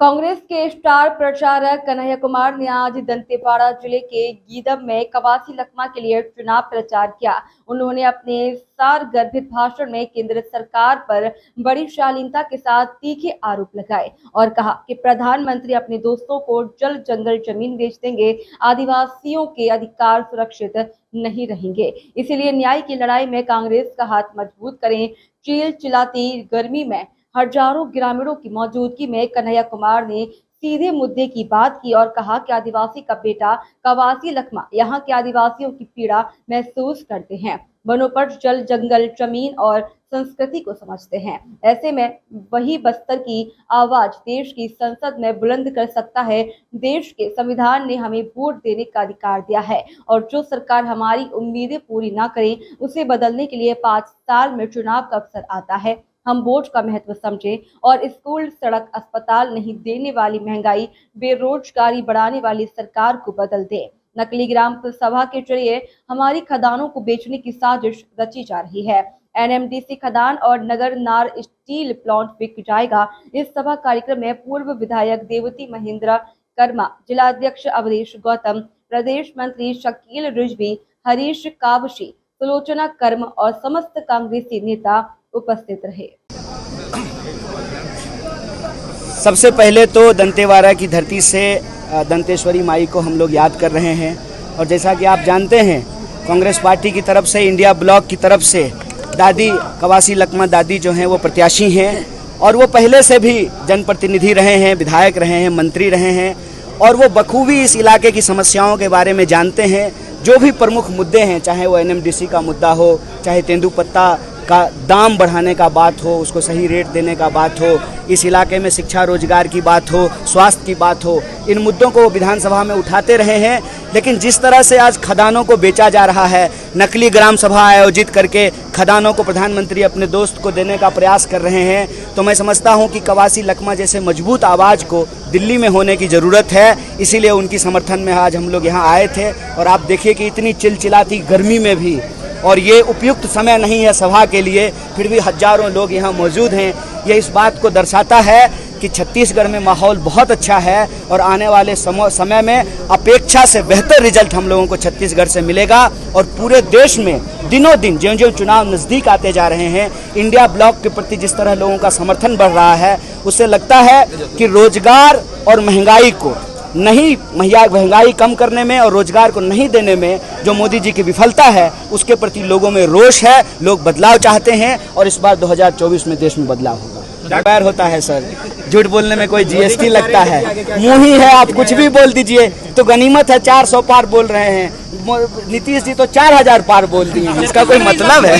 कांग्रेस के स्टार प्रचारक कन्हैया कुमार ने आज दंतेवाड़ा जिले के गीदम में कवासी लखमा के लिए चुनाव प्रचार किया। उन्होंने अपने सारगर्भित भाषण में केंद्र सरकार पर बड़ी शालीनता के साथ तीखे आरोप लगाए और कहा कि प्रधानमंत्री अपने दोस्तों को जल जंगल जमीन बेच देंगे, आदिवासियों के अधिकार सुरक्षित नहीं रहेंगे। इसीलिए न्याय की लड़ाई में कांग्रेस का हाथ मजबूत करें। चील चिलाती गर्मी में हजारों ग्रामीणों की मौजूदगी में कन्हैया कुमार ने सीधे मुद्दे की बात की और कहा कि आदिवासी का बेटा कवासी लखमा यहाँ के आदिवासियों की पीड़ा महसूस करते हैं, वनों पर जल जंगल जमीन और संस्कृति को समझते हैं। ऐसे में वही बस्तर की आवाज देश की संसद में बुलंद कर सकता है। देश के संविधान ने हमें वोट देने का अधिकार दिया है और जो सरकार हमारी उम्मीदें पूरी ना करे उसे बदलने के लिए 5 साल में चुनाव का अवसर आता है। हम वोट का महत्व समझें और स्कूल, सड़क, अस्पताल नहीं देने वाली, महंगाई, बेरोजगारी बढ़ाने वाली सरकार को बदल दें। नकली ग्राम सभा के जरिए हमारी खदानों को बेचने की साजिश रची जा रही है। एनएमडीसी खदान और नगर नार स्टील प्लांट बिक जाएगा। इस सभा कार्यक्रम में पूर्व विधायक देवती महेंद्र कर्मा, जिलाध्यक्ष अवधेश गौतम, प्रदेश मंत्री शकील रिजवी, हरीश कावशी, सुलोचना कर्म और समस्त कांग्रेसी नेता उपस्थित रहे। सबसे पहले तो दंतेवाड़ा की धरती से दंतेश्वरी माई को हम लोग याद कर रहे हैं और जैसा कि आप जानते हैं कांग्रेस पार्टी की तरफ से, इंडिया ब्लॉक की तरफ से दादी कवासी लखमा दादी जो हैं वो प्रत्याशी हैं और वो पहले से भी जनप्रतिनिधि रहे हैं, विधायक रहे हैं, मंत्री रहे हैं और वो बखूबी इस इलाके की समस्याओं के बारे में जानते हैं। जो भी प्रमुख मुद्दे हैं, चाहे वो एनएमडीसी का मुद्दा हो, चाहे तेंदुपत्ता का दाम बढ़ाने का बात हो, उसको सही रेट देने का बात हो, इस इलाके में शिक्षा रोजगार की बात हो, स्वास्थ्य की बात हो, इन मुद्दों को विधानसभा में उठाते रहे हैं। लेकिन जिस तरह से आज खदानों को बेचा जा रहा है, नकली ग्राम सभा आयोजित करके खदानों को प्रधानमंत्री अपने दोस्त को देने का प्रयास कर रहे हैं, तो मैं समझता हूं कि कवासी लखमा जैसे मजबूत आवाज़ को दिल्ली में होने की ज़रूरत है। इसीलिए उनकी समर्थन में आज हम लोग यहाँ आए थे और आप देखिए कि इतनी चिलचिलाती गर्मी में भी, और ये उपयुक्त समय नहीं है सभा के लिए, फिर भी हजारों लोग यहाँ मौजूद हैं। ये इस बात को दर्शाता है कि छत्तीसगढ़ में माहौल बहुत अच्छा है और आने वाले समय में अपेक्षा से बेहतर रिजल्ट हम लोगों को छत्तीसगढ़ से मिलेगा। और पूरे देश में दिनों दिन ज्यों-ज्यों चुनाव नज़दीक आते जा रहे हैं, इंडिया ब्लॉक के प्रति जिस तरह लोगों का समर्थन बढ़ रहा है, उससे लगता है कि रोजगार और महंगाई को नहीं, महंगाई कम करने में और रोजगार को नहीं देने में जो मोदी जी की विफलता है, उसके प्रति लोगों में रोष है। लोग बदलाव चाहते हैं और इस बार 2024 में देश में बदलाव होगा। पैर होता है सर, झूठ बोलने में कोई जीएसटी लगता है, मुंह ही है, आप कुछ भी बोल दीजिए तो गनीमत है। 400 पार बोल रहे हैं, नीतीश जी तो 4000 पार बोल दिए हैं, इसका कोई मतलब है?